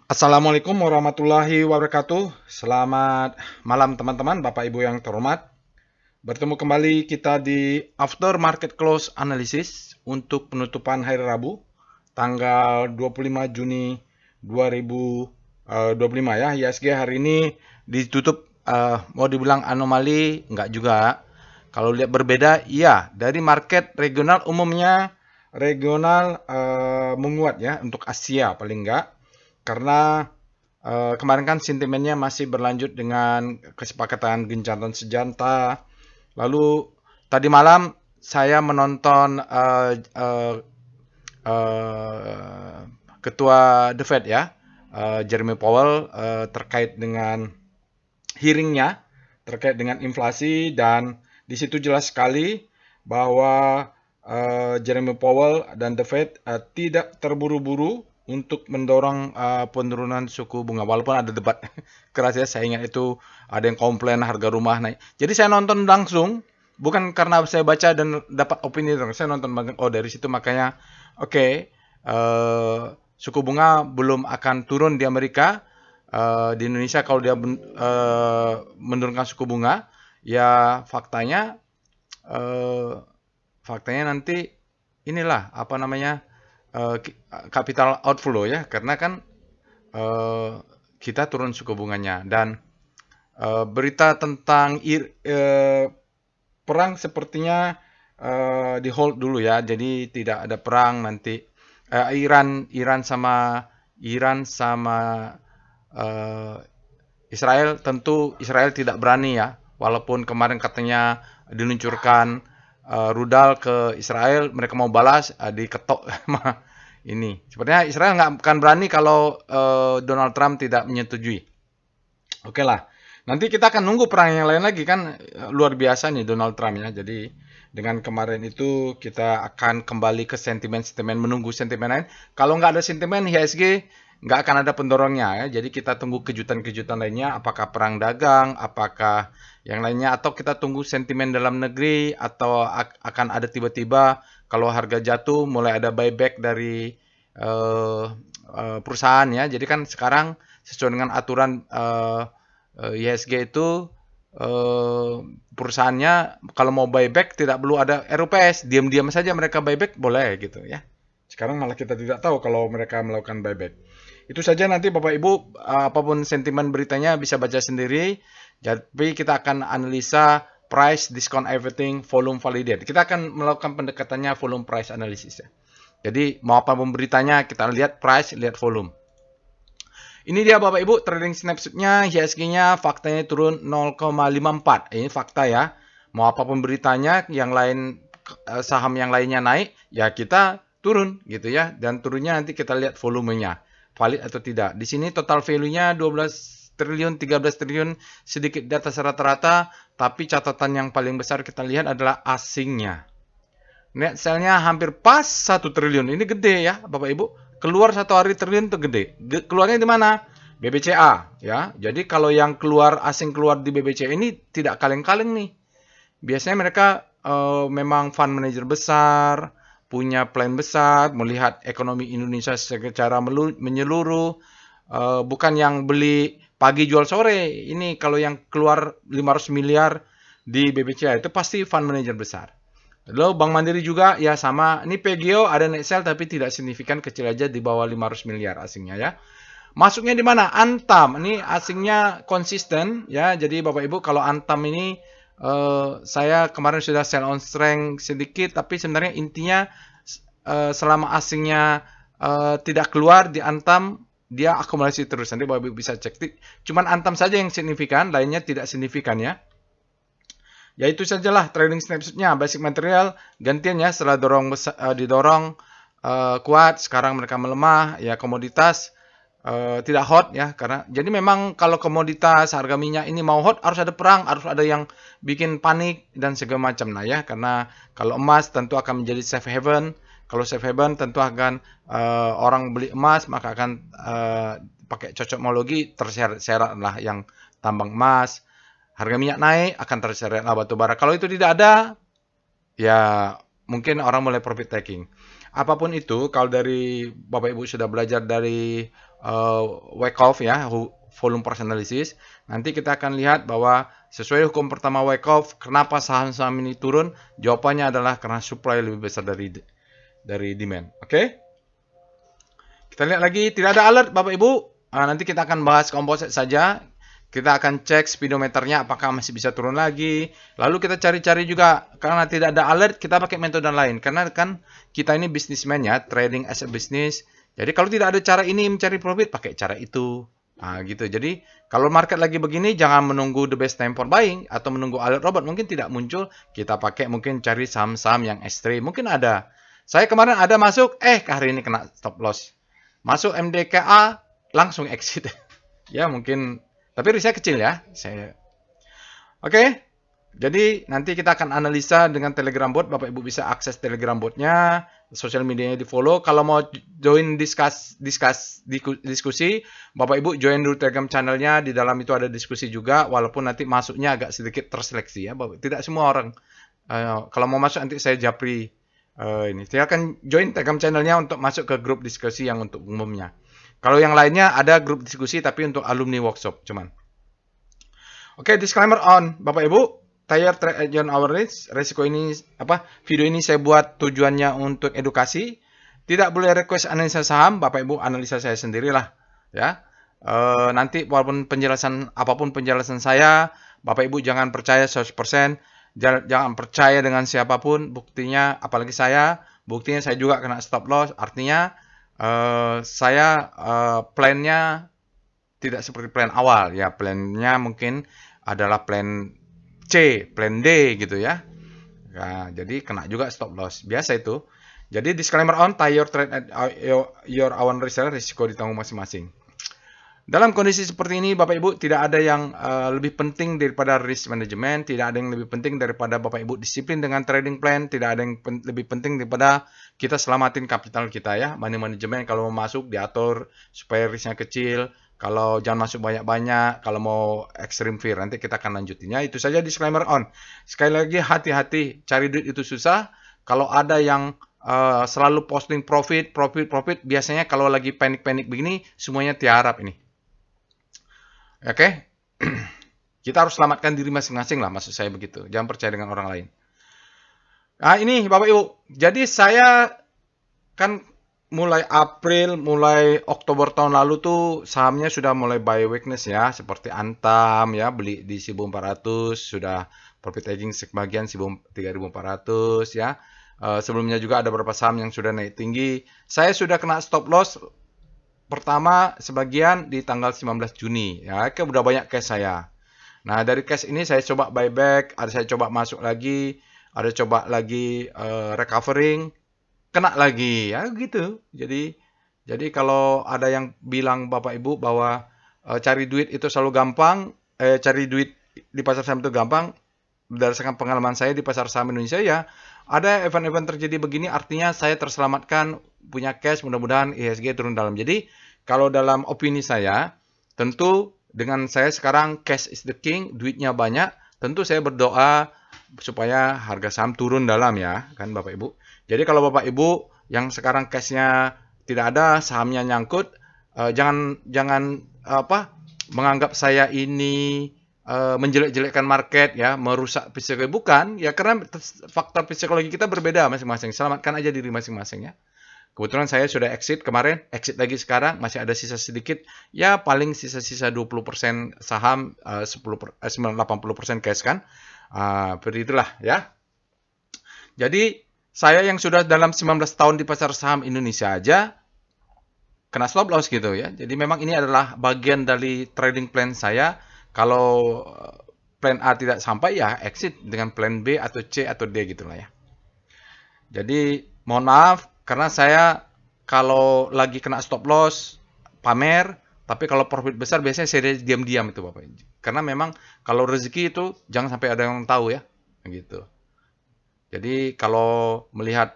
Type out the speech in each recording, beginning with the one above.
Assalamualaikum warahmatullahi wabarakatuh. Selamat malam teman-teman, Bapak Ibu yang terhormat. Bertemu kembali kita di After Market Close Analysis untuk penutupan hari Rabu, tanggal 25 Juni 2025 ya. IHSG hari ini ditutup mau dibilang anomali, enggak juga. Kalau lihat berbeda, iya. Dari market regional umumnya regional menguat ya untuk Asia paling enggak. Karena kemarin kan sentimennya masih berlanjut dengan kesepakatan gencatan senjata. Lalu tadi malam saya menonton uh, ketua The Fed ya, Jeremy Powell terkait dengan hearingnya terkait dengan inflasi, dan di situ jelas sekali bahwa Jeremy Powell dan The Fed tidak terburu-buru untuk mendorong penurunan suku bunga, walaupun ada debat keras ya. Saya ingat itu ada yang komplain harga rumah naik. Jadi saya nonton langsung, bukan karena saya baca dan dapat opini, saya nonton dari situ. Makanya oke, suku bunga belum akan turun di Amerika. Di Indonesia kalau dia menurunkan suku bunga, ya uh, faktanya nanti inilah apa namanya, capital outflow ya, karena kan uh, kita turun suku bunganya. Dan berita tentang perang sepertinya di hold dulu ya, jadi tidak ada perang nanti. Iran sama uh, Israel, tentu Israel tidak berani ya, walaupun kemarin katanya diluncurkan rudal ke Israel, mereka mau balas, diketok sama ini. Sepertinya Israel nggak akan berani kalau Donald Trump tidak menyetujui. Oke lah, nanti kita akan nunggu perang yang lain lagi kan. Luar biasa nih Donald Trump ya. Jadi dengan kemarin itu kita akan kembali ke sentimen-sentimen, menunggu sentimen lain. Kalau nggak ada sentimen, IHSG nggak akan ada pendorongnya ya. Jadi kita tunggu kejutan-kejutan lainnya, apakah perang dagang, apakah yang lainnya, atau kita tunggu sentimen dalam negeri, atau akan ada tiba-tiba kalau harga jatuh mulai ada buyback dari perusahaan ya. Jadi kan sekarang sesuai dengan aturan IHSG itu, eh, perusahaannya kalau mau buyback tidak perlu ada RUPS, diam-diam saja mereka buyback boleh gitu ya. Sekarang malah kita tidak tahu kalau mereka melakukan buyback. Itu saja, nanti Bapak Ibu apapun sentimen beritanya bisa baca sendiri. Jadi kita akan analisa price, discount everything, volume validate. Kita akan melakukan pendekatannya volume price analysis ya. Jadi mau apapun beritanya kita lihat price, lihat volume. Ini dia Bapak Ibu trading snapshotnya, IHSG-nya faktanya turun 0,54. Ini fakta ya. Mau apapun beritanya, yang lain saham yang lainnya naik, ya kita turun gitu ya. Dan turunnya nanti kita lihat volumenya, valid atau tidak. Di sini total value-nya 12 triliun, 13 triliun, sedikit di atas rata-rata, tapi catatan yang paling besar kita lihat adalah asingnya. Net sale-nya hampir pas 1 triliun. Ini gede ya, Bapak Ibu. Keluar satu hari triliun itu gede. Keluarnya di mana? BBCA ya. Jadi kalau yang keluar asing keluar di BBCA ini tidak kaleng-kaleng nih. Biasanya mereka memang fund manager besar, punya plan besar, melihat ekonomi Indonesia secara menyeluruh. Bukan yang beli pagi jual sore. Ini kalau yang keluar 500 miliar di BBCA itu pasti fund manager besar. Lalu Bank Mandiri juga ya sama. Ini PGO ada net sale tapi tidak signifikan, kecil aja di bawah 500 miliar asingnya ya. Masuknya di mana? Antam. Ini asingnya konsisten ya. Jadi Bapak Ibu kalau Antam ini saya kemarin sudah sell on strength sedikit, tapi sebenarnya intinya selama asingnya tidak keluar di Antam, dia akumulasi terus. Nanti Bapak Ibu bisa cek. Cuman Antam saja yang signifikan, lainnya tidak signifikan ya. Ya itu sajalah trading snapshotnya. Basic material gantian ya, setelah didorong kuat, sekarang mereka melemah ya. Komoditas tidak hot ya, karena jadi memang kalau komoditas harga minyak ini mau hot harus ada perang, harus ada yang bikin panik dan segala macam lah ya. Karena kalau emas tentu akan menjadi safe haven. Kalau safe haven tentu akan orang beli emas, maka akan pakai cocokmologi terseret-seret lah yang tambang emas. Harga minyak naik, akan terseret lah batu bara. Kalau itu tidak ada, ya mungkin orang mulai profit taking. apapun itu, kalau dari Bapak Ibu sudah belajar dari Wyckoff ya, volume price analysis, nanti kita akan lihat bahwa sesuai hukum pertama Wyckoff, kenapa saham-saham ini turun? Jawabannya adalah karena supply lebih besar dari demand. Oke? Kita lihat lagi, tidak ada alert Bapak Ibu. Nanti kita akan bahas komposit saja. Kita akan cek speedometernya apakah masih bisa turun lagi. Lalu kita cari-cari juga, karena tidak ada alert, kita pakai metode lain. Karena kan kita ini businessman ya, trading as a business. Jadi kalau tidak ada cara ini mencari profit, pakai cara itu. Gitu. Jadi kalau market lagi begini, jangan menunggu the best time for buying atau menunggu alert robot. Mungkin tidak muncul, kita pakai mungkin cari saham-saham yang ekstrim. Mungkin ada. Saya kemarin ada masuk, hari ini kena stop loss. Masuk MDKA, langsung exit. Ya mungkin, tapi risknya kecil ya. Oke, jadi nanti kita akan analisa dengan Telegram bot. Bapak Ibu bisa akses Telegram botnya, sosial medianya di follow. Kalau mau join diskusi, Bapak Ibu join dulu Telegram channelnya. Di dalam itu ada diskusi juga, walaupun nanti masuknya agak sedikit terseleksi ya. Tidak semua orang. Kalau mau masuk nanti saya japri. Ini silakan join Telegram channelnya untuk masuk ke grup diskusi yang untuk umumnya. Kalau yang lainnya ada grup diskusi tapi untuk alumni workshop cuman. Oke, disclaimer on Bapak Ibu, tire trade agent our risk. Resiko ini video ini saya buat tujuannya untuk edukasi. Tidak boleh request analisa saham, Bapak Ibu analisa saya sendirilah ya. Nanti walaupun apapun penjelasan saya, Bapak Ibu jangan percaya 100%. Jangan percaya dengan siapapun, buktinya apalagi buktinya saya juga kena stop loss, artinya saya plannya tidak seperti plan awal ya, plannya mungkin adalah plan C, plan D gitu ya. Nah, jadi kena juga stop loss, biasa itu. Jadi disclaimer on, tie your trade at your own risk, risiko ditanggung masing-masing. Dalam kondisi seperti ini, Bapak Ibu, tidak ada yang lebih penting daripada risk management, tidak ada yang lebih penting daripada Bapak Ibu disiplin dengan trading plan, tidak ada yang lebih penting daripada kita selamatin kapital kita ya. Money management kalau mau masuk diatur supaya risknya kecil, kalau jangan masuk banyak-banyak, kalau mau extreme fear, nanti kita akan lanjutinnya. Itu saja disclaimer on. Sekali lagi hati-hati, cari duit itu susah. Kalau ada yang selalu posting profit, biasanya kalau lagi panik-panik begini, semuanya tiarap ini. Oke, kita harus selamatkan diri masing-masing lah, maksud saya begitu. Jangan percaya dengan orang lain. Nah ini Bapak Ibu, jadi saya kan mulai Oktober tahun lalu tuh sahamnya sudah mulai buy weakness ya, seperti Antam ya, beli di 1.400, sudah profit taking sebagian 3.400 ya. Sebelumnya juga ada beberapa saham yang sudah naik tinggi. Saya sudah kena stop loss pertama sebagian di tanggal 19 Juni ya, udah banyak cash saya. Nah, dari cash ini saya coba buyback, saya coba masuk lagi, ada coba lagi recovering, kena lagi ya gitu. Jadi kalau ada yang bilang Bapak Ibu bahwa cari duit itu selalu gampang, cari duit di pasar saham itu gampang, berdasarkan pengalaman saya di pasar saham Indonesia ya, ada event-event terjadi begini artinya saya terselamatkan, punya cash, mudah-mudahan IHSG turun dalam. Jadi kalau dalam opini saya, tentu dengan saya sekarang cash is the king, duitnya banyak, tentu saya berdoa supaya harga saham turun dalam ya, kan Bapak Ibu. Jadi kalau Bapak Ibu yang sekarang cashnya tidak ada, sahamnya nyangkut, jangan menganggap saya ini menjelek-jelekkan market ya, merusak psikologi, bukan ya, karena faktor psikologi kita berbeda masing-masing. Selamatkan aja diri masing-masing ya. Kebetulan saya sudah exit kemarin, exit lagi sekarang, masih ada sisa sedikit, ya paling sisa-sisa 20% saham, 80% cash kan. Seperti itulah ya. Jadi saya yang sudah dalam 19 tahun di pasar saham Indonesia aja kena stop loss gitu ya. Jadi memang ini adalah bagian dari trading plan saya. Kalau plan A tidak sampai ya exit dengan plan B atau C atau D gitulah ya. Jadi mohon maaf karena saya kalau lagi kena stop loss pamer, tapi kalau profit besar biasanya saya diam-diam itu Bapak. Karena memang kalau rezeki itu jangan sampai ada yang tahu ya, gitu. Jadi kalau melihat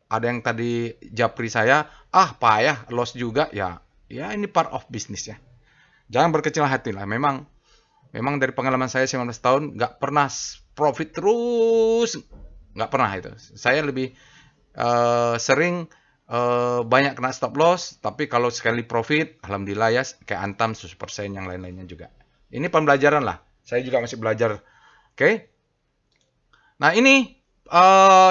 ada yang tadi japri saya, payah loss juga ya ini part of business ya. Jangan berkecil hati lah. Memang dari pengalaman saya 19 tahun nggak pernah profit terus, nggak pernah itu. Saya lebih sering banyak kena stop loss, tapi kalau sekali profit, alhamdulillah ya, kayak Antam 100%, yang lain-lainnya juga. Ini pembelajaran lah. Saya juga masih belajar. Oke. Nah, ini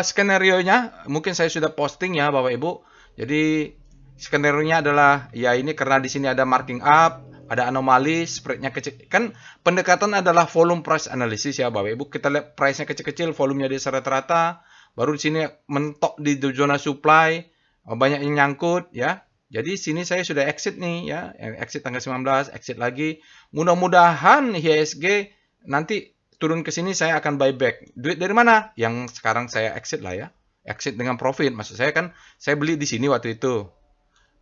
skenario-nya mungkin saya sudah posting ya, Bapak Ibu. Jadi skenario-nya adalah ya ini karena di sini ada marking up, ada anomali, spread-nya kecil. Kan pendekatan adalah volume price analysis ya, Bapak Ibu. Kita lihat price-nya kecil-kecil, volumenya di rata-rata, baru di sini mentok di zona supply, banyak yang nyangkut ya. Jadi sini saya sudah exit nih ya, exit tanggal 19, exit lagi. Mudah-mudahan IHSG nanti turun ke sini saya akan buy back. Duit dari mana? Yang sekarang saya exit lah ya. Exit dengan profit. Maksud saya kan saya beli di sini waktu itu.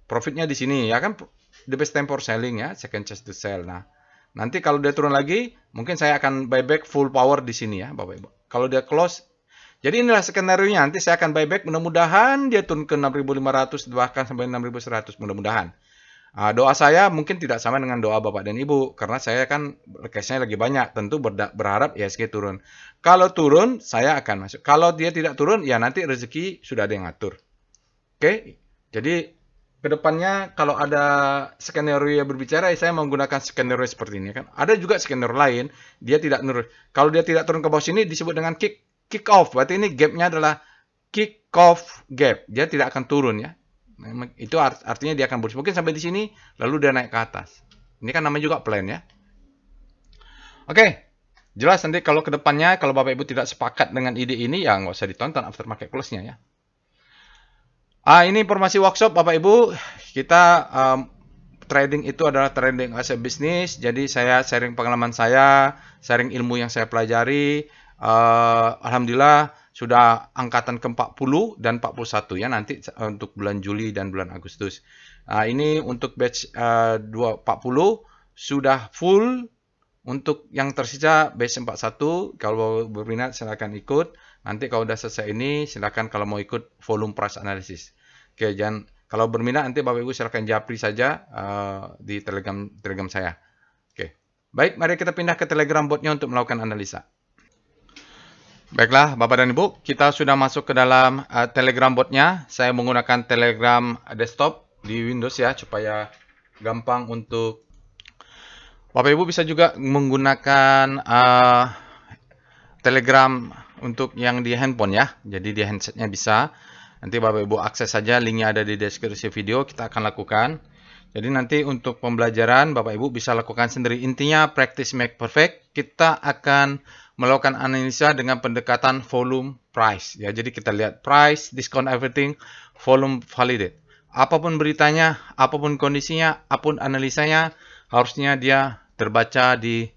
Profitnya di sini ya kan, the best time for selling ya, second chance to sell. Nah, nanti kalau dia turun lagi, mungkin saya akan buy back full power di sini ya, Bapak Ibu. Kalau dia close, jadi inilah skenario-nya. Nanti saya akan buy back, mudah-mudahan dia turun ke 6.500 bahkan sampai 6.100, mudah-mudahan. Doa saya mungkin tidak sama dengan doa Bapak dan Ibu, karena saya kan cashnya lagi banyak, tentu berharap IHSG turun. Kalau turun, saya akan masuk. Kalau dia tidak turun, ya nanti rezeki sudah ada yang ngatur. Oke, jadi kedepannya kalau ada skenario yang berbicara, saya menggunakan skenario seperti ini kan. Ada juga skenario lain, dia tidak turun. Kalau dia tidak turun ke bawah sini, disebut dengan kick off. Berarti ini gapnya adalah kick off gap. Dia tidak akan turun ya. Itu artinya dia akan bullish. Mungkin sampai di sini, lalu dia naik ke atas. Ini kan namanya juga plan ya. Oke, jelas nanti kalau ke depannya, kalau Bapak Ibu tidak sepakat dengan ide ini, ya nggak usah ditonton aftermarket close-nya ya. Ini informasi workshop Bapak Ibu. Kita trading itu adalah trading as a business. Jadi saya sharing pengalaman saya, sharing ilmu yang saya pelajari. Alhamdulillah sudah angkatan ke-40 dan 41 ya nanti untuk bulan Juli dan bulan Agustus. Ini untuk batch 240 sudah full. Untuk yang tersisa batch 41, kalau berminat silakan ikut. Nanti kalau udah selesai ini silakan kalau mau ikut volume price analysis. Oke, jangan kalau berminat nanti Bapak Ibu silakan japri saja di Telegram saya. Oke. Baik, mari kita pindah ke Telegram botnya untuk melakukan analisa. Baiklah, Bapak dan Ibu, kita sudah masuk ke dalam Telegram botnya. Saya menggunakan Telegram desktop di Windows ya, supaya gampang untuk Bapak Ibu bisa juga menggunakan Telegram untuk yang di handphone ya. Jadi di handsetnya bisa. Nanti Bapak Ibu akses saja, linknya ada di deskripsi video, kita akan lakukan. Jadi nanti untuk pembelajaran Bapak Ibu bisa lakukan sendiri. Intinya practice make perfect. Kita akan melakukan analisa dengan pendekatan volume price ya. Jadi kita lihat price, discount everything, volume validate. Apapun beritanya, apapun kondisinya, apapun analisanya, harusnya dia terbaca di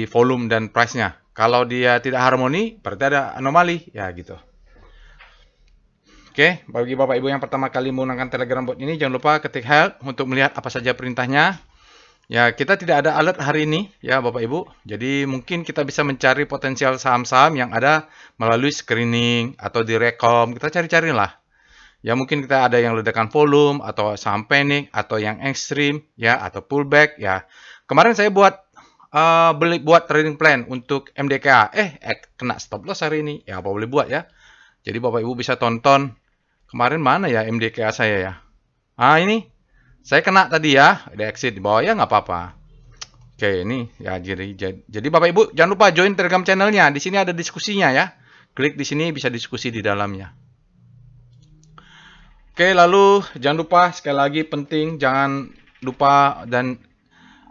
volume dan price-nya. Kalau dia tidak harmoni, berarti ada anomali ya gitu. Oke, bagi Bapak Ibu yang pertama kali menggunakan Telegram bot ini, jangan lupa ketik help untuk melihat apa saja perintahnya. Ya, kita tidak ada alert hari ini ya Bapak Ibu. Jadi mungkin kita bisa mencari potensial saham-saham yang ada melalui screening atau di rekom. Kita cari-carilah. Ya mungkin kita ada yang ledakan volume atau saham panic atau yang ekstrim ya atau pullback ya. Kemarin saya buat trading plan untuk MDKA. Kena stop loss hari ini. Ya apa boleh buat ya. Jadi Bapak Ibu bisa tonton kemarin mana ya MDKA saya ya. Ini saya kena tadi ya, ada exit di bawah ya nggak apa-apa. Oke, ini ya jadi Bapak Ibu jangan lupa join Telegram channelnya. Di sini ada diskusinya ya. Klik di sini bisa diskusi di dalamnya. Oke, lalu jangan lupa sekali lagi penting jangan lupa dan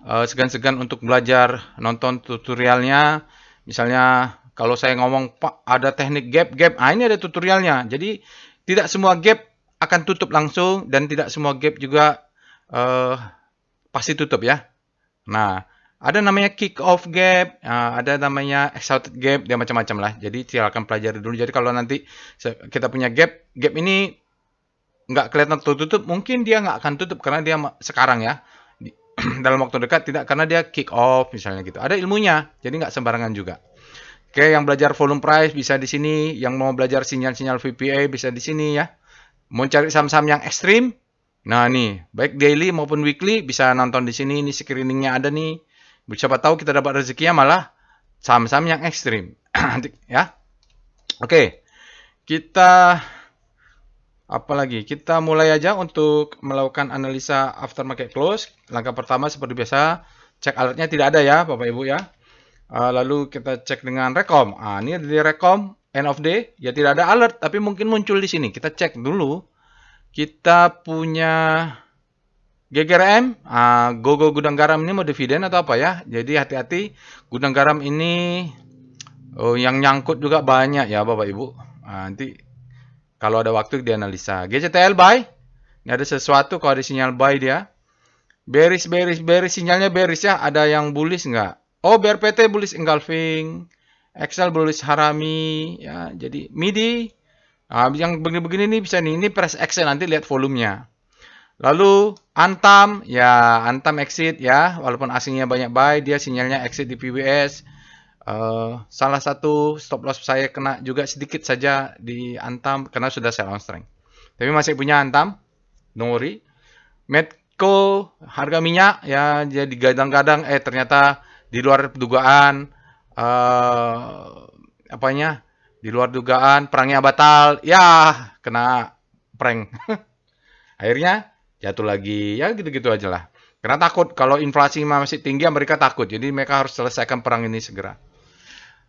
segan-segan untuk belajar nonton tutorialnya. Misalnya kalau saya ngomong Pak ada teknik gap, ini ada tutorialnya. Jadi tidak semua gap akan tutup langsung dan tidak semua gap juga pasti tutup ya. Nah, ada namanya kick off gap, ada namanya exhausted gap, dia macam-macam lah. Jadi silakan pelajari dulu. Jadi kalau nanti kita punya gap ini nggak kelihatan tutup, mungkin dia nggak akan tutup karena dia sekarang ya. Dalam waktu dekat tidak, karena dia kick off misalnya gitu. Ada ilmunya, jadi nggak sembarangan juga. Oke, yang belajar volume price bisa di sini, yang mau belajar sinyal-sinyal VPA bisa di sini ya. Mau cari saham-saham yang ekstrim, nah nih, baik daily maupun weekly bisa nonton di sini. Ini screeningnya ada nih. Siapa tahu kita dapat rezekinya malah saham-saham yang ekstrim ya. Oke, kita Apalagi kita mulai aja untuk melakukan analisa aftermarket close. Langkah pertama seperti biasa, cek alertnya tidak ada ya Bapak Ibu ya. Lalu kita cek dengan rekom. Ini di rekom end of day ya tidak ada alert tapi mungkin muncul di sini. Kita cek dulu. Kita punya GGRM, Gogo Gudang Garam ini mau dividen atau apa ya? Jadi hati-hati, gudang garam ini yang nyangkut juga banyak ya Bapak Ibu. Nanti kalau ada waktu dianalisa. GCTL buy, ini ada sesuatu kalau ada sinyal buy dia. Bearish, sinyalnya bearish ya. Ada yang bullish nggak? Oh, BRPT bullish engulfing, Excel bullish harami, ya. Jadi MIDI, yang begini-begini nih bisa nih. Ini press Excel nanti lihat volumenya. Lalu Antam, ya Antam exit ya, walaupun asingnya banyak buy, dia sinyalnya exit di PWS. Salah satu stop loss saya kena juga sedikit saja di Antam karena sudah sell on strength. Tapi masih punya Antam, don't worry. Medco, harga minyak ya jadi gadang-gadang, ternyata di luar dugaan, apanya? Di luar dugaan, perangnya batal, ya kena prank. Akhirnya jatuh lagi, ya gitu-gitu aja lah. Karena takut kalau inflasi masih tinggi, Amerika takut. Jadi mereka harus selesaikan perang ini segera.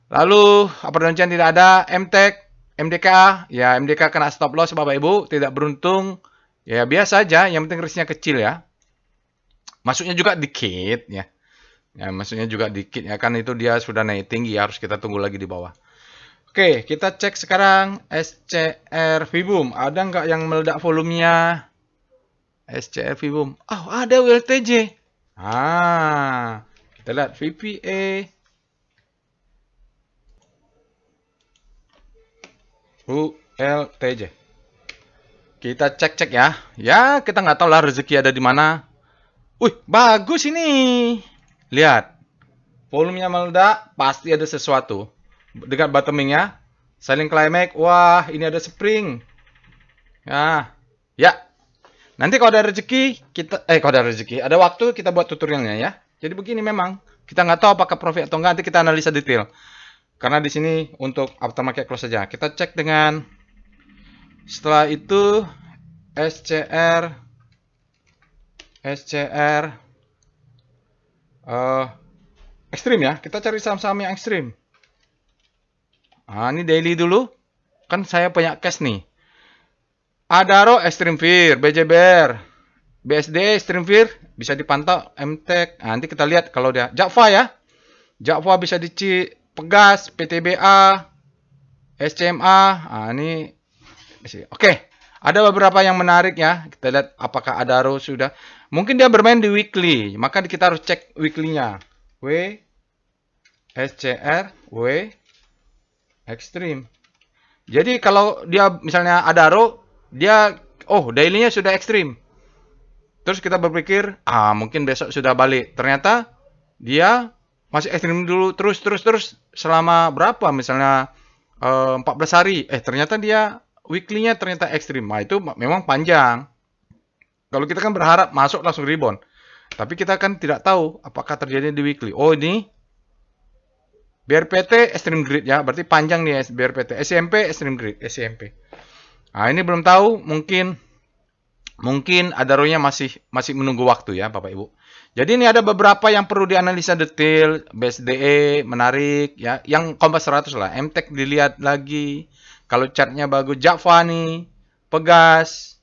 Lalu apa doncian tidak ada, MTEK, MDKA, ya MDK kena stop loss Bapak Ibu, tidak beruntung. Ya biasa aja, yang penting risknya kecil ya. Masuknya juga dikit ya. Ya masuknya juga dikit ya, kan itu dia sudah naik tinggi, harus kita tunggu lagi di bawah. Oke, kita cek sekarang SCR Vibum. Ada nggak yang meledak volumenya? SCR Vibum. Oh, ada WLTJ. Kita lihat VPA. WLTJ. Kita cek-cek ya. Ya, kita nggak tahu lah rezeki ada di mana. Wih, bagus ini. Lihat. Volumenya meledak, pasti ada sesuatu. Dekat bottomingnya. Selling climax. Wah, ini ada spring. Ya. Nanti kalau ada rezeki, ada waktu kita buat tutorialnya ya. Jadi begini memang, kita nggak tahu apakah profit atau enggak, nanti kita analisa detail. Karena di sini untuk aftermarket close saja. Kita cek dengan, setelah itu SCR ekstrim ya. Kita cari saham-saham yang ekstrim. Ini daily dulu. Kan saya punya cash nih. Adaro Extreme Fear, BJBR, BSD Extreme Fear bisa dipantau, MTEK. Nanti kita lihat kalau dia Jakfa ya. Jakfa bisa Pegas, PTBA, SCMA. Ini oke. Ada beberapa yang menarik ya. Kita lihat apakah Adaro sudah. Mungkin dia bermain di weekly, maka kita harus cek weekly-nya. SCR, Extreme. Jadi kalau dia misalnya Adaro, dia daily-nya sudah ekstrim. Terus kita berpikir, mungkin besok sudah balik. Ternyata dia masih ekstrim dulu terus selama berapa? Misalnya 14 hari. Ternyata dia weekly-nya ternyata ekstrim. Itu memang panjang. Kalau kita kan berharap masuk langsung rebound. Tapi kita kan tidak tahu apakah terjadi di weekly. Ini BRPT Extreme Grid ya. Berarti panjang nih BRPT. SMP Extreme Grid. SMP. Ini belum tahu, mungkin Adaro-nya masih menunggu waktu ya Bapak Ibu. Jadi ini ada beberapa yang perlu dianalisa detail, BSDE menarik ya, yang Kompas 100 lah, MTEK dilihat lagi. Kalau chartnya bagus, Jakfa nih, Pegas,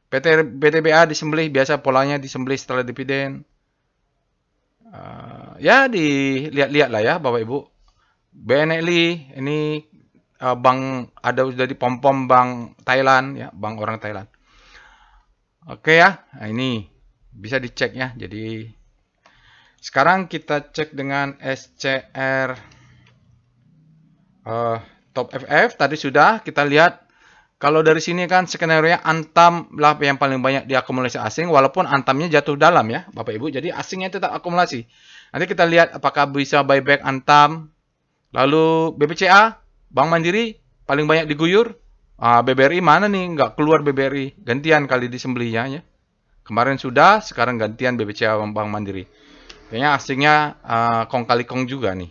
PTBA disembelih, biasa polanya disembelih setelah dividen. Ya dilihat-lihat lah ya Bapak Ibu. BNLI ini bank ada sudah di pom-pom bank Thailand ya, bank orang Thailand. Oke ya, ini bisa dicek ya. Jadi sekarang kita cek dengan SCR Top FF tadi sudah kita lihat. Kalau dari sini kan skenario Antam lah yang paling banyak diakumulasi asing, walaupun Antamnya jatuh dalam ya Bapak Ibu. Jadi asingnya tetap akumulasi. Nanti kita lihat apakah bisa buyback Antam. Lalu BBCA, Bank Mandiri, paling banyak diguyur. BBRI mana nih? Nggak keluar BBRI. Gantian kali disembelihnya ya. Kemarin sudah, sekarang gantian BBCA Bank Mandiri. Kayaknya asingnya kong kali kong juga nih.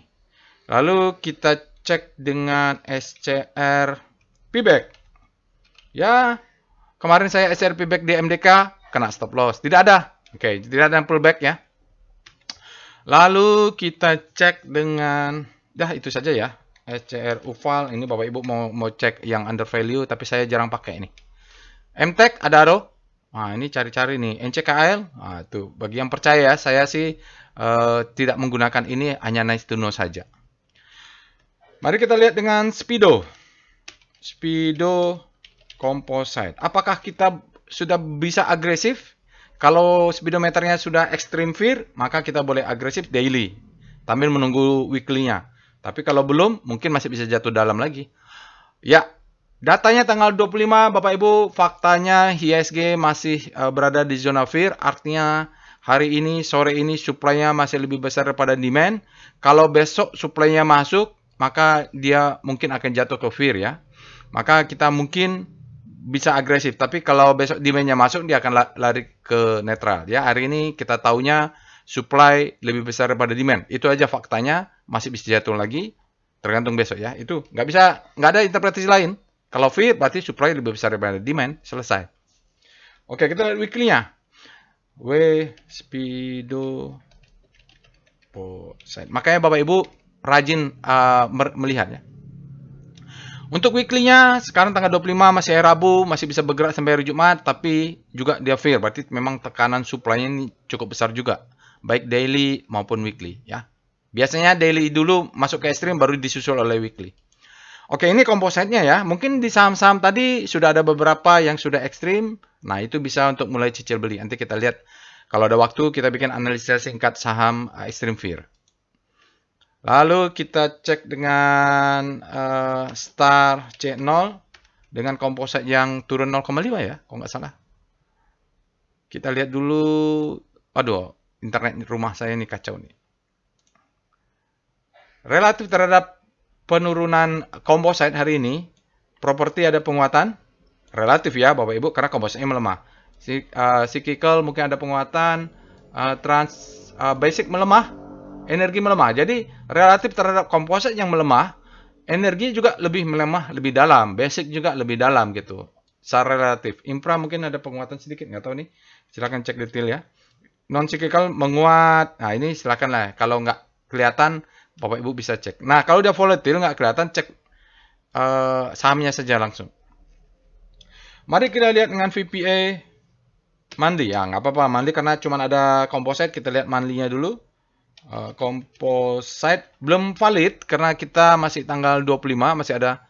Lalu kita cek dengan SCR Payback. Ya, kemarin saya SRP back di MDK, kena stop loss. Tidak ada. Oke, tidak ada pullback ya. Lalu kita cek dengan, itu saja ya. SCR UVAL, ini Bapak Ibu mau cek yang under value, tapi saya jarang pakai ini. MTEK ada ARO. Nah, ini cari-cari nih. NCKL, nah, tuh bagi yang percaya, saya sih tidak menggunakan ini, hanya nice to know saja. Mari kita lihat dengan Speedo. Speedo Composite. Apakah kita sudah bisa agresif? Kalau speedometernya sudah extreme fear, maka kita boleh agresif daily sambil menunggu weekly-nya. Tapi kalau belum, mungkin masih bisa jatuh dalam lagi. Ya, datanya tanggal 25, Bapak Ibu, faktanya IHSG masih berada di zona fear, artinya hari ini, sore ini supply-nya masih lebih besar daripada demand. Kalau besok supply-nya masuk, maka dia mungkin akan jatuh ke fear ya. Maka kita mungkin bisa agresif, tapi kalau besok demand-nya masuk, dia akan lari ke netral. Ya, hari ini kita taunya supply lebih besar daripada demand. Itu aja faktanya, masih bisa jatuh lagi, tergantung besok ya. Itu nggak ada interpretasi lain. Kalau fear berarti supply lebih besar daripada demand, selesai. Oke, kita lihat weekly-nya. Speedo Composite. Makanya Bapak Ibu rajin melihatnya. Untuk weekly-nya, sekarang tanggal 25 masih hari Rabu, masih bisa bergerak sampai hari Jumat, tapi juga dia fair, berarti memang tekanan supply-nya ini cukup besar juga, baik daily maupun weekly ya. Biasanya daily dulu masuk ke ekstrim, baru disusul oleh weekly. Oke, ini kompositnya ya. Mungkin di saham-saham tadi sudah ada beberapa yang sudah ekstrim, nah itu bisa untuk mulai cicil beli. Nanti kita lihat, kalau ada waktu kita bikin analisa singkat saham extreme fear. Lalu kita cek dengan Star C0 dengan komposit yang turun 0,5 ya, kalau nggak salah. Kita lihat dulu, aduh, internet rumah saya ini kacau nih. Relatif terhadap penurunan komposit hari ini, properti ada penguatan, relatif ya Bapak Ibu, karena kompositnya melemah. Cyclical mungkin ada penguatan, basic melemah, energi melemah. Jadi relatif terhadap komposit yang melemah, energi juga lebih melemah, lebih dalam. Basic juga lebih dalam gitu. Secara relatif. Infra mungkin ada penguatan sedikit, nggak tahu nih. Silakan cek detail ya. Non cyclical menguat. Nah ini silakan lah. Kalau nggak kelihatan, Bapak Ibu bisa cek. Nah kalau udah volatile nggak kelihatan, cek sahamnya saja langsung. Mari kita lihat dengan VPA monthly. Ya nggak apa-apa monthly karena cuma ada komposit. Kita lihat monthly-nya dulu. Composite belum valid karena kita masih tanggal 25, masih ada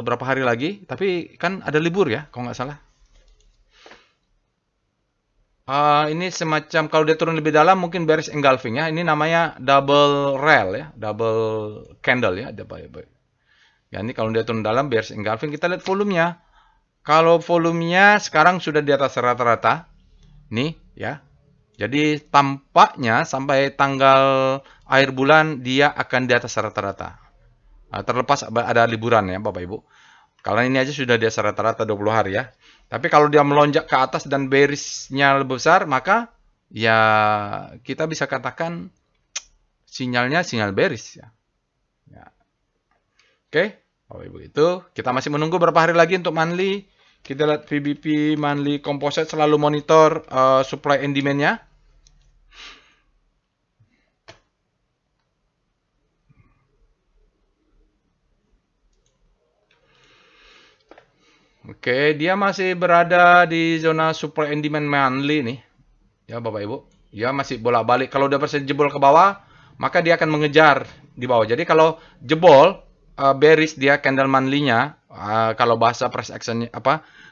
berapa hari lagi, tapi kan ada libur ya kalau nggak salah. Ini semacam kalau dia turun lebih dalam mungkin bearish engulfing ya. Ini namanya double rail ya, double candle ya. Ya ini kalau dia turun dalam bearish engulfing. Kita lihat volumenya. Kalau volumenya sekarang sudah di atas rata-rata, nih ya. Jadi tampaknya sampai tanggal akhir bulan dia akan di atas rata-rata. Terlepas ada liburan ya Bapak Ibu. Kalau ini aja sudah di atas rata-rata 20 hari ya. Tapi kalau dia melonjak ke atas dan bearish-nya lebih besar, maka ya kita bisa katakan sinyalnya sinyal bearish ya. Oke, Bapak Ibu itu kita masih menunggu berapa hari lagi untuk monthly. Kita lihat VBP monthly composite, selalu monitor supply and demand-nya. Oke, dia masih berada di zona supply and demand monthly nih. Ya Bapak Ibu. Dia masih bolak-balik. Kalau udah berhasil jebol ke bawah, maka dia akan mengejar di bawah. Jadi kalau jebol bearish dia candle monthly-nya, kalau bahasa price action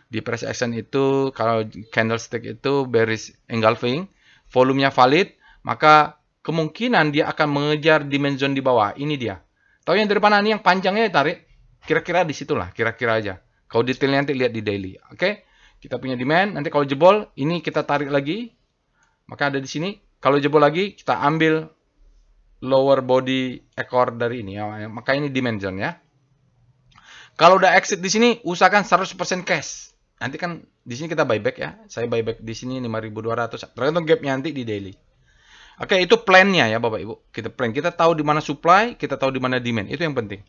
di price action itu kalau candlestick itu bearish engulfing, volumenya valid, maka kemungkinan dia akan mengejar demand zone di bawah. Ini dia. Tahu yang dari mana nih yang panjangnya tarik? Kira-kira di situlah, kira-kira aja. Kalau detailnya nanti lihat di daily. Oke? Kita punya demand, nanti kalau jebol, ini kita tarik lagi. Maka ada di sini. Kalau jebol lagi, kita ambil lower body ekor dari ini ya. Maka ini demand zone ya. Kalau udah exit di sini, usahakan 100% cash. Nanti kan di sini kita buyback ya. Saya buyback di sini 5.200. Tergantung gapnya nanti di daily. Oke, itu plan-nya ya Bapak Ibu. Kita tahu di mana supply, kita tahu di mana demand. Itu yang penting.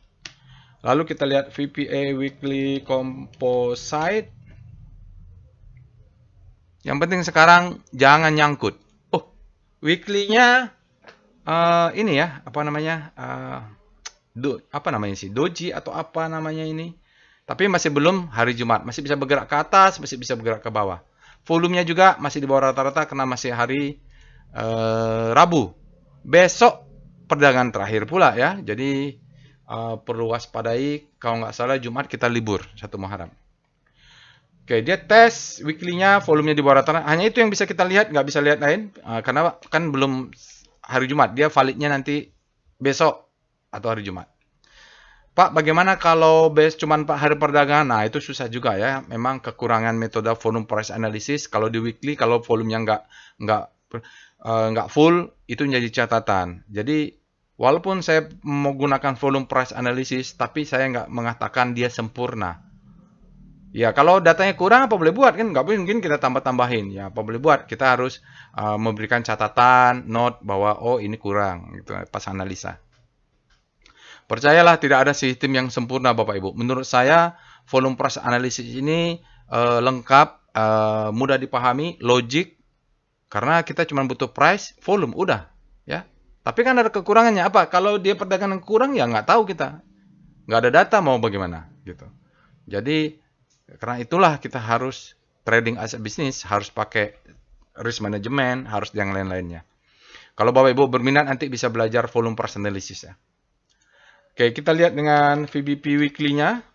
Lalu kita lihat VPA Weekly Composite. Yang penting sekarang jangan nyangkut. Oh, weekly-nya ini ya, apa namanya? Apa namanya sih? Doji atau apa namanya ini? Tapi masih belum hari Jumat, masih bisa bergerak ke atas, masih bisa bergerak ke bawah. Volumenya juga masih di bawah rata-rata karena masih hari Rabu. Besok perdagangan terakhir pula ya. Jadi perlu waspadai. Kalau nggak salah Jumat kita libur 1 Muharram. Oke, dia tes weekly-nya, volumenya di bawah rata-rata. Hanya itu yang bisa kita lihat, nggak bisa lihat lain. Karena kan belum hari Jumat. Dia validnya nanti besok atau hari Jumat. Pak, bagaimana kalau base cuman Pak hari perdagangan? Nah, itu susah juga ya. Memang kekurangan metode volume price analysis. Kalau di weekly, kalau volumenya nggak nggak full, itu menjadi catatan. Jadi, walaupun saya menggunakan volume price analysis, tapi saya nggak mengatakan dia sempurna. Ya, kalau datanya kurang apa boleh buat kan? Nggak mungkin kita tambah-tambahin. Ya, apa boleh buat? Kita harus memberikan catatan, note bahwa oh ini kurang gitu pas analisa. Percayalah tidak ada sistem yang sempurna Bapak Ibu. Menurut saya volume price analysis ini lengkap, mudah dipahami, logik karena kita cuma butuh price, volume, udah ya. Tapi kan ada kekurangannya apa? Kalau dia perdagangan kurang ya nggak tahu kita. Nggak ada data mau bagaimana gitu. Jadi karena itulah kita harus trading as a business, harus pakai risk management, harus yang lain-lainnya. Kalau Bapak Ibu berminat nanti bisa belajar volume price analysis ya. Oke, kita lihat dengan VBP weekly-nya.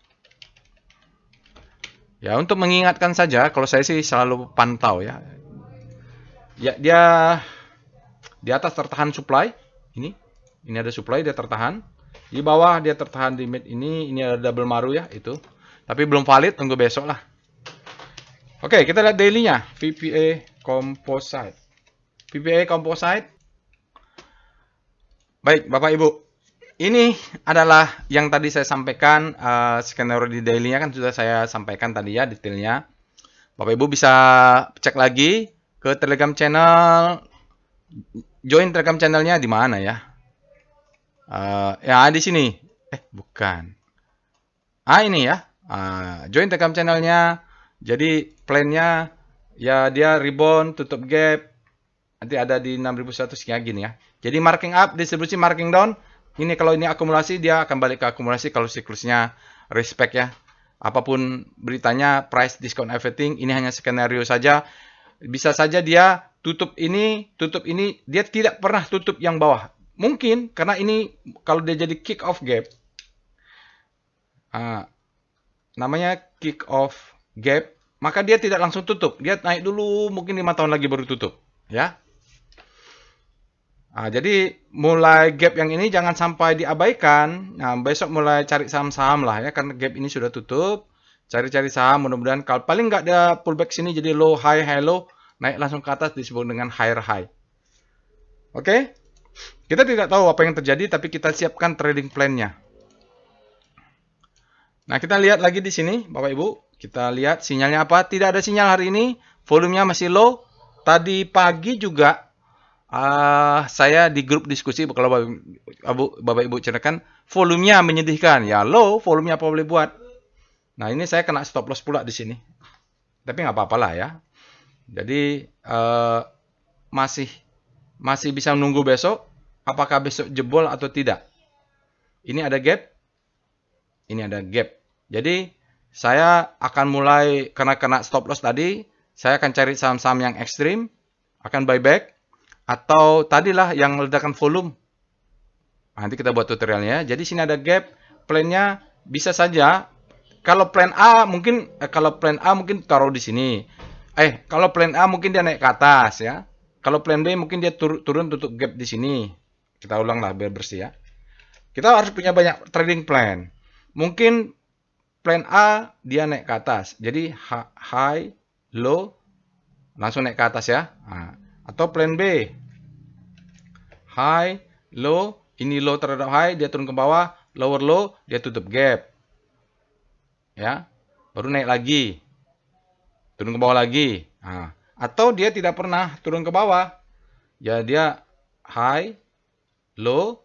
Ya, untuk mengingatkan saja, kalau saya sih selalu pantau ya. Ya, dia di atas tertahan supply. Ini ada supply, dia tertahan. Di bawah dia tertahan di mid ini ada double maru ya, itu. Tapi belum valid, tunggu besok lah. Oke, kita lihat daily-nya. VPA Composite. VPA Composite. Baik, Bapak Ibu. Ini adalah yang tadi saya sampaikan, skenario di daily-nya kan sudah saya sampaikan tadi ya detailnya. Bapak Ibu bisa cek lagi ke Telegram channel, join Telegram channelnya di mana ya? Ya di sini. Bukan. Ini ya. Join Telegram channelnya. Jadi plan-nya ya dia rebound, tutup gap. Nanti ada di 6100 kayak gini ya. Jadi marking up, distribusi marking down. Ini kalau ini akumulasi, dia akan balik ke akumulasi kalau siklusnya respect ya. Apapun beritanya, price, discount, everything, ini hanya skenario saja. Bisa saja dia tutup ini, dia tidak pernah tutup yang bawah. Mungkin, karena ini kalau dia jadi kick off gap, namanya kick off gap, maka dia tidak langsung tutup. Dia naik dulu, mungkin 5 tahun lagi baru tutup. Ya. Jadi mulai gap yang ini jangan sampai diabaikan. Nah, besok mulai cari saham-saham lah ya, karena gap ini sudah tutup. Cari-cari saham, mudah-mudahan kalau paling nggak ada pullback sini jadi low, high, low, naik langsung ke atas disebut dengan higher high. Oke? Kita tidak tahu apa yang terjadi, tapi kita siapkan trading plan-nya. Nah, kita lihat lagi di sini, Bapak Ibu. Kita lihat sinyalnya apa. Tidak ada sinyal hari ini. Volumenya masih low. Tadi pagi juga saya di grup diskusi, kalau Bapak Ibu ceritakan, volumenya menyedihkan. Ya low, volumenya apa boleh buat. Nah, ini saya kena stop loss pula di sini. Tapi nggak apa-apa lah ya. Jadi masih bisa menunggu besok. Apakah besok jebol atau tidak? Ini ada gap. Ini ada gap. Jadi saya akan mulai karena kena stop loss tadi, saya akan cari saham-saham yang ekstrim, akan buyback. Atau tadilah yang ledakan volume. Nanti kita buat tutorialnya. Jadi sini ada gap. Plan-nya bisa saja. Kalau plan A mungkin taruh di sini. Kalau plan A mungkin dia naik ke atas ya. Kalau plan B mungkin dia turun tutup gap di sini. Kita ulang lah biar bersih ya. Kita harus punya banyak trading plan. Mungkin plan A dia naik ke atas. Jadi high, low, langsung naik ke atas ya. Atau plan B, high, low, ini low terhadap high, dia turun ke bawah, lower low, dia tutup gap. Ya, baru naik lagi, turun ke bawah lagi. Atau dia tidak pernah turun ke bawah, ya dia high, low,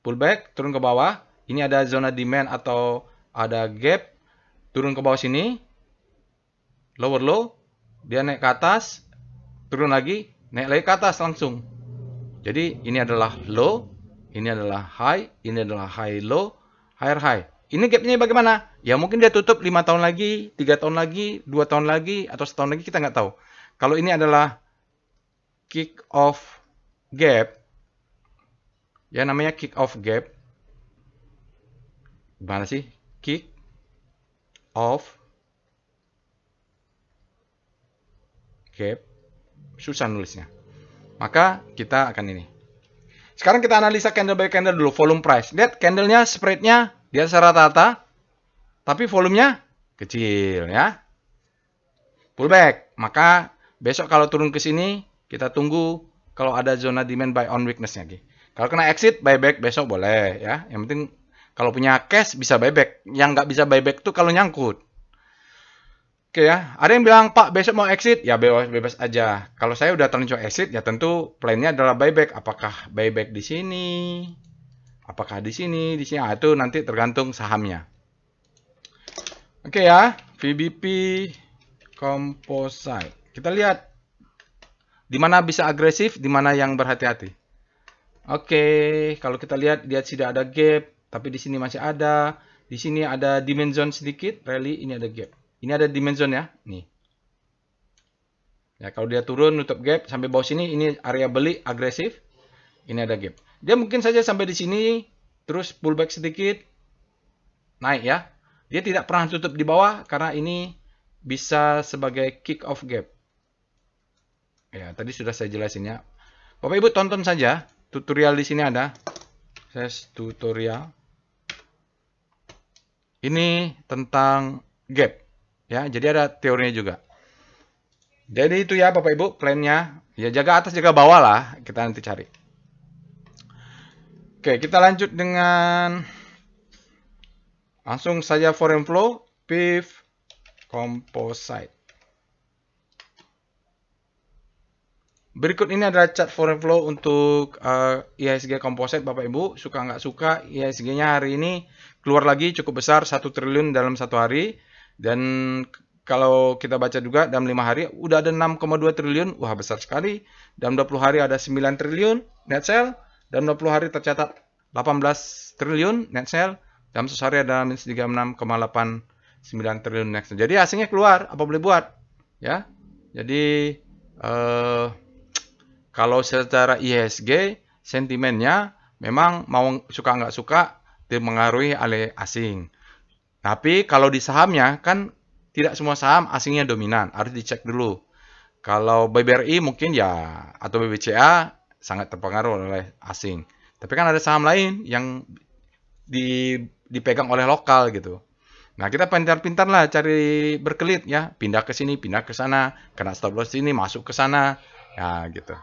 pullback, turun ke bawah. Ini ada zona demand atau ada gap, turun ke bawah sini, lower low, dia naik ke atas, turun lagi, naik lagi ke atas langsung. Jadi ini adalah low, ini adalah high, ini adalah high low, higher high. Ini gapnya bagaimana? Ya mungkin dia tutup 5 tahun lagi, 3 tahun lagi, 2 tahun lagi, atau setahun lagi, kita nggak tahu. Kalau ini adalah kick off gap, ya namanya kick off gap. Gimana sih? Kick off gap. Susah nulisnya. Maka kita akan ini. Sekarang kita analisa candle by candle dulu, volume price. Lihat candlenya, spreadnya di atas rata-rata, tapi volumenya kecil ya. Pullback. Maka besok kalau turun ke sini, kita tunggu kalau ada zona demand buy on weakness lagi. Kalau kena exit, buyback besok boleh ya. Yang penting kalau punya cash bisa buyback. Yang nggak bisa buyback tuh kalau nyangkut. Oke ya, ada yang bilang, Pak besok mau exit, ya bebas aja. Kalau saya udah terlanjur exit, ya tentu plan-nya adalah buyback. Apakah buyback di sini? Apakah di sini? Di sini? Itu nanti tergantung sahamnya. Oke ya, VBP Composite. Kita lihat di mana bisa agresif, di mana yang berhati-hati. Oke, kalau kita lihat dia tidak ada gap, tapi di sini masih ada. Di sini ada dimension sedikit, rally ini ada gap. Ini ada dimension ya, nih. Ya, kalau dia turun nutup gap sampai bawah sini, ini area beli agresif. Ini ada gap. Dia mungkin saja sampai di sini, terus pullback sedikit, naik ya. Dia tidak pernah tutup di bawah karena ini bisa sebagai kick off gap. Ya, tadi sudah saya jelasin ya. Bapak Ibu tonton saja tutorial di sini ada. Saya tutorial. Ini tentang gap ya. Jadi ada teorinya juga. Jadi itu ya Bapak Ibu plannya. Ya jaga atas jaga bawah lah, kita nanti cari. Oke, kita lanjut dengan langsung saja foreign flow, PIV Composite. Berikut ini adalah chart foreign flow untuk IHSG Composite, Bapak Ibu. Suka nggak suka, IHSG-nya hari ini keluar lagi cukup besar, 1 triliun dalam 1 hari. Dan kalau kita baca juga dalam 5 hari, udah ada 6,2 triliun. Wah, besar sekali. Dalam 20 hari ada 9 triliun net sale. Dalam 20 hari tercatat 18 triliun net sale. Dalam sehari ada 36,89 triliun net sale. Jadi hasilnya keluar, apa boleh buat? Ya. Jadi kalau secara IHSG sentimennya memang mau suka nggak suka dipengaruhi oleh asing. Tapi kalau di sahamnya kan tidak semua saham asingnya dominan, harus dicek dulu. Kalau BBRI mungkin ya atau BBCA sangat terpengaruh oleh asing. Tapi kan ada saham lain yang dipegang oleh lokal gitu. Nah, kita pintar-pintar lah cari berkelit ya, pindah ke sini, pindah ke sana, kena stop loss sini, masuk ke sana. Ya, gitu.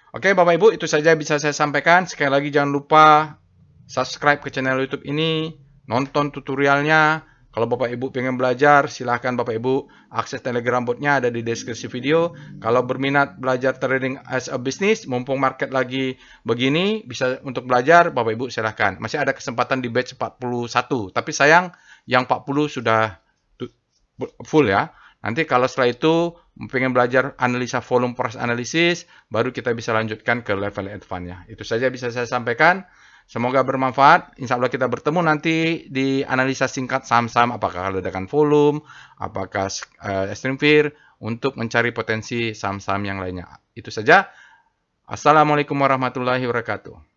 Oke, Bapak Ibu, itu saja bisa saya sampaikan. Sekali lagi jangan lupa subscribe ke channel YouTube ini, nonton tutorialnya. Kalau Bapak Ibu pengen belajar, silahkan Bapak Ibu akses Telegram botnya ada di deskripsi video. Kalau berminat belajar trading as a business, mumpung market lagi begini, bisa untuk belajar, Bapak Ibu silahkan. Masih ada kesempatan di batch 41, tapi sayang yang 40 sudah full ya. Nanti kalau setelah itu pengen belajar analisa volume price analysis, baru kita bisa lanjutkan ke level advance-nya. Itu saja bisa saya sampaikan. Semoga bermanfaat. Insya Allah kita bertemu nanti di analisa singkat saham-saham, apakah ledakan volume, apakah extreme fear, untuk mencari potensi saham-saham yang lainnya. Itu saja. Assalamualaikum warahmatullahi wabarakatuh.